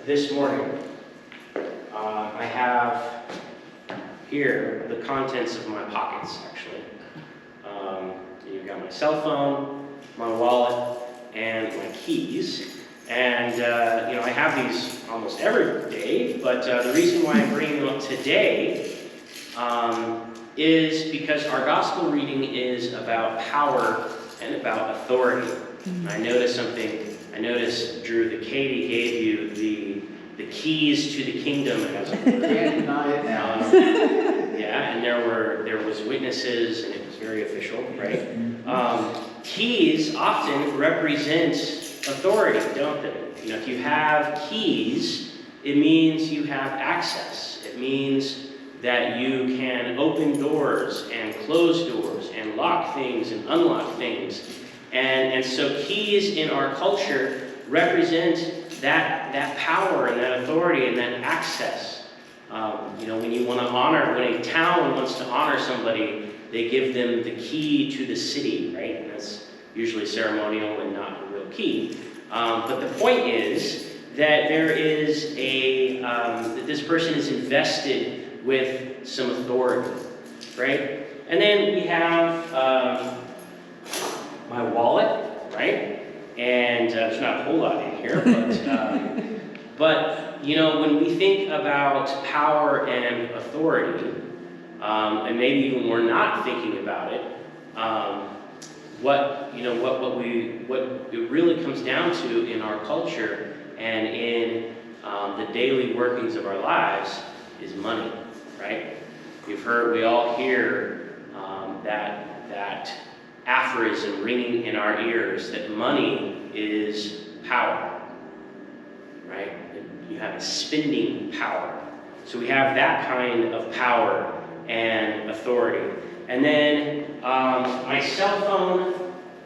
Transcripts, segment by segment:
this morning, I have here the contents of my pockets, actually. You've got my cell phone, my wallet, and my keys. And, I have these almost every day, but the reason why I'm bringing them up today is because our gospel reading is about power and about authority. And I noticed something. I noticed, Drew, that Katie gave you the keys to the kingdom, as it were. Can't deny it now. And there was witnesses, and it was very official, right? Keys often represent authority, don't they? If you have keys, it means you have access. It means that you can open doors and close doors and lock things and unlock things. And so keys in our culture represent that power and that authority and that access. When you want to honor, when a town wants to honor somebody, they give them the key to the city, right? And that's usually ceremonial and not a real key. But the point is that there is that this person is invested with some authority, right? And then we have my wallet, right? And there's not a whole lot in here, but when we think about power and authority, and maybe even we're not thinking about it, what it really comes down to in our culture and in the daily workings of our lives is money, right? We all hear that aphorism ringing in our ears that money is power, right? You have a spending power. So we have that kind of power and authority. And then my cell phone,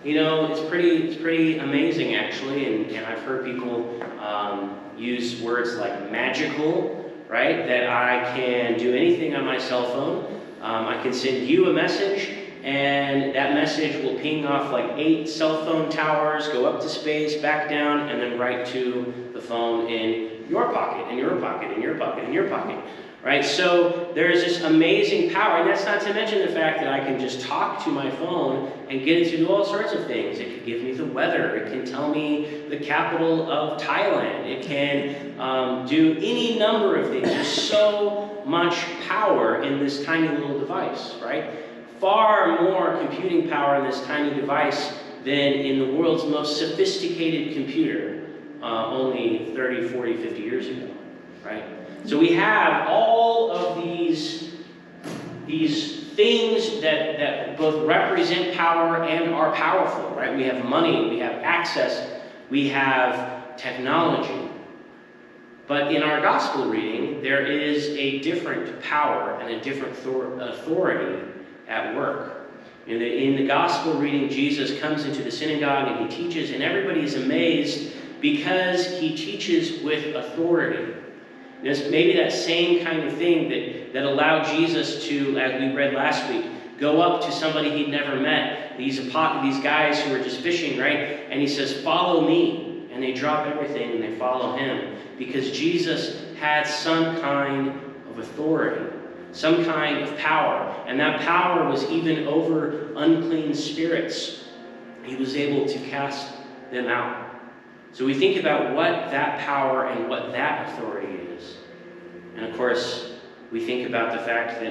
it's pretty amazing actually, and I've heard people use words like magical, right? That I can do anything on my cell phone. I can send you a message, and that message will ping off like 8 cell phone towers, go up to space, back down, and then right to the phone in your pocket, and your pocket, and your pocket, and your pocket. Right? So there's this amazing power, and that's not to mention the fact that I can just talk to my phone and get it to do all sorts of things. It can give me the weather. It can tell me the capital of Thailand. It can do any number of things. There's so much power in this tiny little device, right? Far more computing power in this tiny device than in the world's most sophisticated computer only 30, 40, 50 years ago, right? So we have all of these things that both represent power and are powerful, right? We have money, we have access, we have technology. But in our gospel reading, there is a different power and a different authority at work. In the gospel reading, Jesus comes into the synagogue and he teaches, and everybody is amazed because he teaches with authority. It's maybe that same kind of thing that allowed Jesus to, as we read last week, go up to somebody he'd never met, these guys who were just fishing, right? And he says, "Follow me." And they drop everything and they follow him because Jesus had some kind of authority, some kind of power. And that power was even over unclean spirits. He was able to cast them out. So we think about what that power and what that authority is. And of course, we think about the fact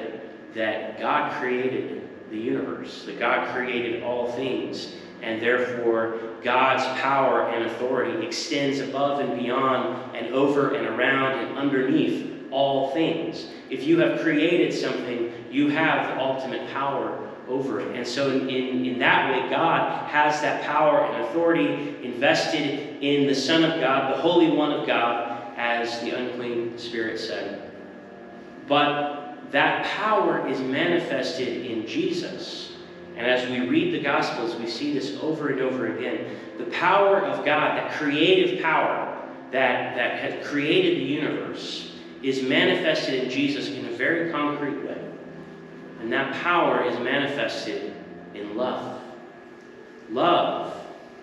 that God created the universe, that God created all things, and therefore God's power and authority extends above and beyond and over and around and underneath all things. If you have created something, you have the ultimate power over it. And so in that way, God has that power and authority invested in the Son of God, the Holy One of God, as the unclean spirit said. But that power is manifested in Jesus. And as we read the Gospels, we see this over and over again. The power of God, that creative power that has created the universe, is manifested in Jesus in a very concrete way. And that power is manifested in love. Love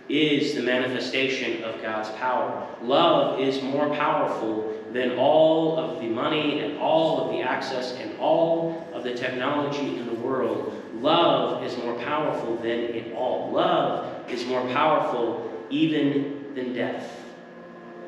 is the manifestation of God's power. Love is more powerful than all of the money and all of the access and all of the technology in the world. Love is more powerful than it all. Love is more powerful even than death.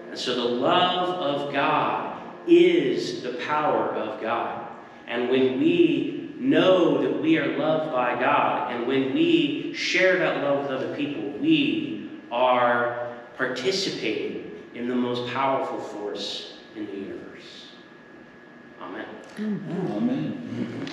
And so the love of God is the power of God. And when we know that we are loved by God, and when we share that love with other people, we are participating in the most powerful force in the universe. Amen. Amen.